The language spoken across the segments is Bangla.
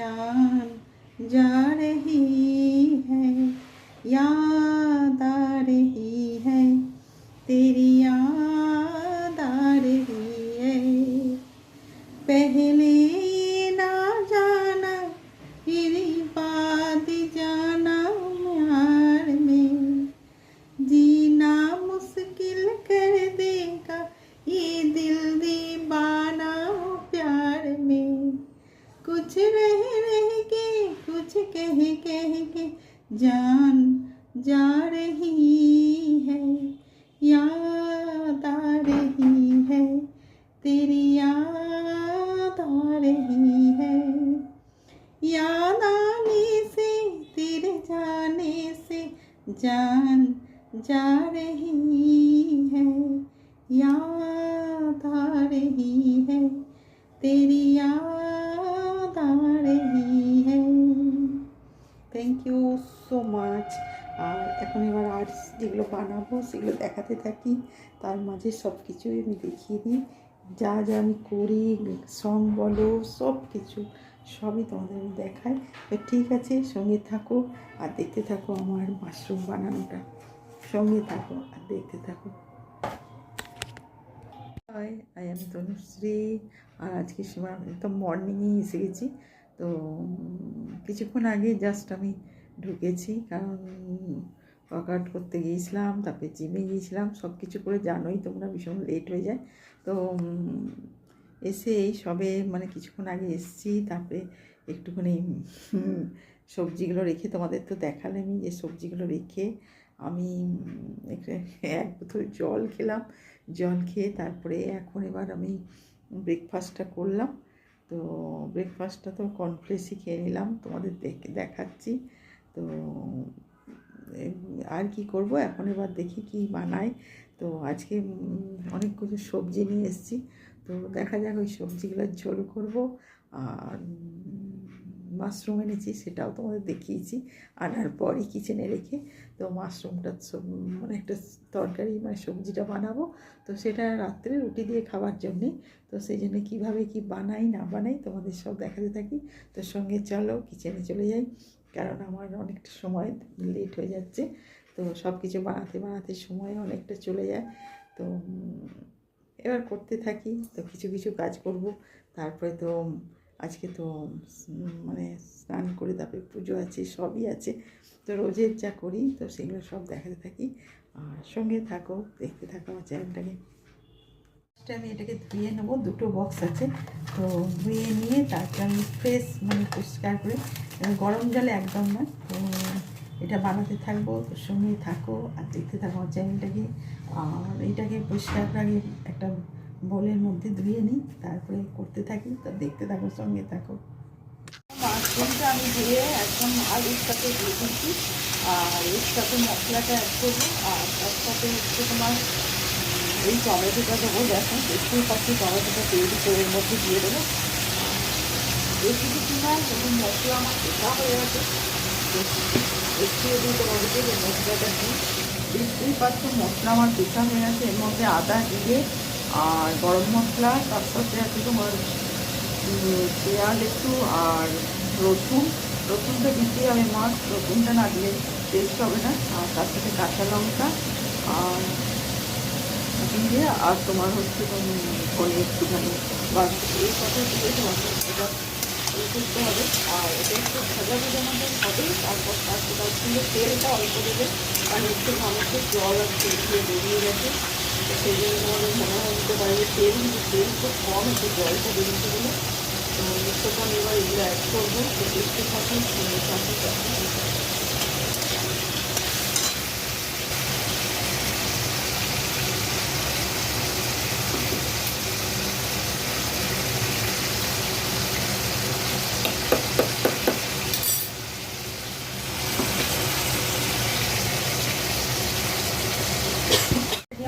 जान जा रही है, याद आ रही है, तेरी याद आ रही है। पहले ना जाना फिर बाद जाना प्यार में, जीना मुश्किल कर देगा ये दिल दीवाना प्यार में। कुछ रह रह के कुछ कह कह के जान जा रही है, याद आ रही है, तेरी याद आ रही है। याद आने से तेरे जाने से जान जा रही है, याद आ रही है, तेरी याद आ रही है। Thank you so much. আর এখন এবার আর যেগুলো বানাবো সেগুলো দেখাতে থাকি, তার মাঝে সব কিছুই আমি দেখিয়ে দিই। যা যা আমি করি, সং বলো, সব কিছু সবই তোমাদের আমি দেখাই। তো ঠিক আছে, সঙ্গে থাকো আর দেখতে থাকো আমার মাশরুম বানানোটা। সঙ্গে থাকো আর দেখতে থাকো। Hi, I am Tanushree. আর আজকে সময় একদম মর্নিংয়েই এসে গেছি। তো কিছুক্ষণ আগে জাস্ট আমি ঢুকেছি, কারণ ওয়ার্কআউট করতে গিয়েছিলাম, তারপরে জিমে গিয়েছিলাম, সব কিছু করে জানোই তোমরা ভীষণ লেট হয়ে যায়। তো এসে এই সবে মানে কিছুক্ষণ আগে এসেছি। তারপরে একটুখানি সবজিগুলো রেখে তোমাদের তো দেখালামই যে সবজিগুলো রেখে আমি এক বোতল জল খেলাম। জল খেয়ে তারপরে এখন এবার আমি ব্রেকফাস্টটা করলাম। তো ব্রেকফাস্টটা তো কর্নফ্লেক্সই খেয়ে নিলাম, তোমাদের দেখাচ্ছি। তো আর কি করব, এখন এবার দেখি কি বানাই। তো আজকে অনেক কিছু সবজি নিয়ে এসেছি, তো দেখা যাক ওই সবজিগুলোর ঝোল করব। আর মাশরুম এনেছি, সেটাও তোমাদের দেখিয়েছি আনার পরই কিচেনে রেখে। তো মাশরুমটা মানে একটা তরকারি মানে সবজিটা বানাবো, তো সেটা রাত্রে রুটি দিয়ে খাওয়ার জন্যে। তো সেই জন্য কীভাবে কী বানাই না বানাই তোমাদের সব দেখাতে থাকি। তো সঙ্গে চলো কিচেনে চলে যাই, কারণ আমার অনেকটা সময় লেট হয়ে যাচ্ছে। তো সব কিছু বানাতে বানাতে সময় অনেকটা চলে যায়। তো এবার করতে থাকি। তো কিছু কিছু কাজ করব, তারপরে তো আজকে তো মানে স্নান করে তারপরে পুজো আছে, সবই আছে। তো রোজের যা করি তো সেগুলো সব দেখাতে থাকি, আর সঙ্গে থাকো, দেখতে থাকো আমার চ্যানেলটাকে। আমি এটাকে ধুয়ে নেবো, দুটো বক্স আছে। তো ধুয়ে নিয়ে তারপর আমি ফ্রেশ মানে পরিষ্কার করে, গরম জলে একদম না। তো এটা বানাতে থাকবো, তো সঙ্গে থাকো আর দেখতে থাকো আমার চ্যানেলটাকে। আর এইটাকে পরিষ্কার করে একটা বোলের মধ্যে ধুয়ে নিই, তারপরে করতে থাকি। তো দেখতে থাকো, সঙ্গে থাকো। মাশরুমটা আমি ধুয়ে একদম আলুর সাথে দিয়ে দিচ্ছি, আর এর সাথে মশলাটা অ্যাড করবো। আর তার সাথে হচ্ছে তোমার এই টমেটোটা দেবো। দেখো দেখতেই পাচ্ছি টমেটোটা তৈরি করে এর মধ্যে দিয়ে দেবো। বেশি কিছু নয়, যখন মশলা আমার পেটা হয়ে গেছে একটু দিয়ে তোমাদেরকে যে মশলাটা দিই। দেখতেই পাচ্ছ মশলা আমার পেটা হয়ে গেছে। এর মধ্যে আদা দিয়ে আর গরম মশলা, তার সাথে আছে তোমার পেঁয়াজ একটু আর রসুনটা দিতে হবে মাছ, রসুনটা না দিলে টেস্ট হবে না। আর তার সাথে কাঁচা লঙ্কা আর দিয়ে আর তোমার হচ্ছে করে একটুখানি বাস, এই কথা দিয়ে তোমার এটা করতে হবে। আর এটা একটু ভাজা ভাজা মধ্যে হবে। তারপর তার সঙ্গে তেলটা অল্প দেবে, কারণ একটু মানুষের জল আর তেল দিয়ে বেরিয়ে গেছে। তো সেই জন্য তোমাদের মনে হতে পারে যে তেল খুব কম, একটু জলটা বেরিয়েছে বলে। তো তখন এবার এগুলো অ্যাড করবো। তো দেখতে থাকুন, সঙ্গে থাকুন।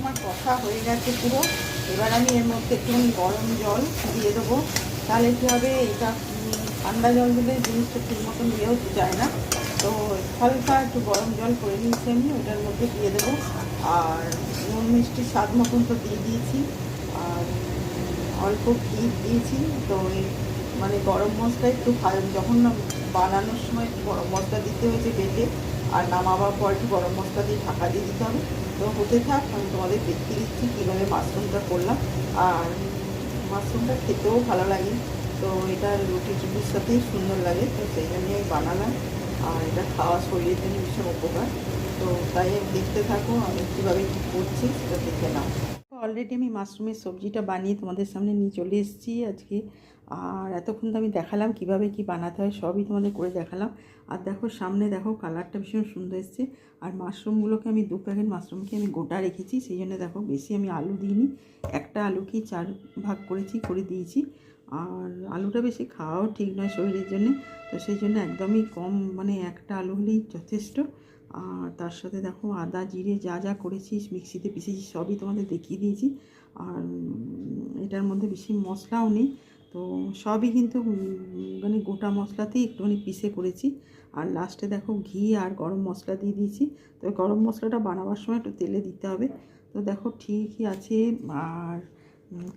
আমার কষা হয়ে গেছে পুরো। এবার আমি এর মধ্যে একটুখানি গরম জল দিয়ে দেবো। তাহলে কী হবে, এটা ঠান্ডা জল দিলে জিনিসটা ঠিক মতন দিয়েও যায় না। তো হালকা একটু গরম জল করে নিয়েছি আমি, ওটার মধ্যে দিয়ে দেবো। আর নুন মিষ্টি স্বাদ মতন তো দিয়ে দিয়েছি, আর অল্প ঘি দিয়েছি। তো এই মানে গরম মশলা একটু যখন বানানোর সময় একটু গরম মশলা দিতে হয়েছে বেটে, আর নামাবার পর একটু গরম মশলা দিয়ে ঢাকা দিয়ে দিতে হবে। তো হতে থাক, আমি তোমাদের দেখিয়ে দিচ্ছি কীভাবে মাশরুমটা করলাম। আর মাশরুমটা খেতেও ভালো লাগে, তো এটা রুটি টুটির সাথেই সুন্দর লাগে, তো সেই জন্যই আমি বানালাম। আর এটা খাওয়া শরীরের জন্য ভীষণ উপকার। তো তাই দেখতে থাকো আমি কীভাবে কী করছি সেটা দেখে নাও। অলরেডি আমি মাশরুমের সবজিটা বানিয়ে তোমাদের সামনে নিয়ে চলে এসেছি আজকে। আর এতক্ষণ তো আমি দেখালাম কিভাবে কি বানাতে হয়, সবই তোমাদের করে দেখালাম। আর দেখো সামনে দেখো কালারটা ভীষণ সুন্দর এসছে। আর মাশরুমগুলোকে আমি 2 প্যাকেট মাশরুমকে আমি গোটা রেখেছি, সেই জন্য দেখো বেশি আমি আলু দিইনি, একটা আলুকেই 4 ভাগ করে দিয়েছি। আর আলুটা বেশি খাওয়াও ঠিক নয় শরীরের জন্য, তো সেই জন্য একদমই কম, মানে একটা আলু হলেই যথেষ্ট। আর তার সাথে দেখো আদা জিরে যা যা করেছি মিক্সিতে পিষেছি সবই তোমাদের দেখিয়ে দিয়েছি। আর এটার মধ্যে বেশি মশলাও নেই, তো সবই কিন্তু মানে গোটা মশলাতেই একটুখানি পিষে করেছি। আর লাস্টে দেখো ঘি আর গরম মশলা দিয়ে দিয়েছি, তো গরম মশলাটা বানাবার সময় একটু তেলে দিতে হবে। তো দেখো ঠিকই আছে, আর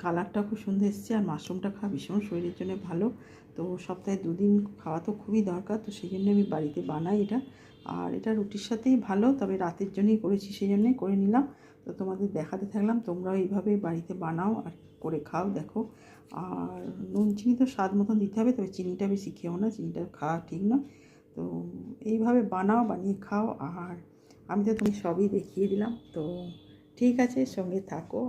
কালারটা খুব সুন্দর এসছে। আর মাশরুমটা খাওয়া ভীষণ শরীরের জন্য ভালো, তো সপ্তাহে 2 দিন খাওয়া তো খুবই দরকার, তো সেই জন্য আমি বাড়িতে বানাই এটা। আর এটা রুটির সাথেই ভালো, তবে রাতের জন্যই করেছি সেই জন্যই করে নিলাম। তো তোমাদের দেখাতে থাকলাম, তোমরাও এইভাবে বাড়িতে বানাও আর করে খাও দেখো। আর নুন চিনি তো স্বাদ মতন দিতে হবে, তবে চিনিটা বেশি খেও না, চিনিটা খাওয়া ঠিক না। তো এইভাবে বানাও, বানিয়ে খাও। আর আমি তো তুমি সবই দেখিয়ে দিলাম, তো ঠিক আছে, সঙ্গে থাকো।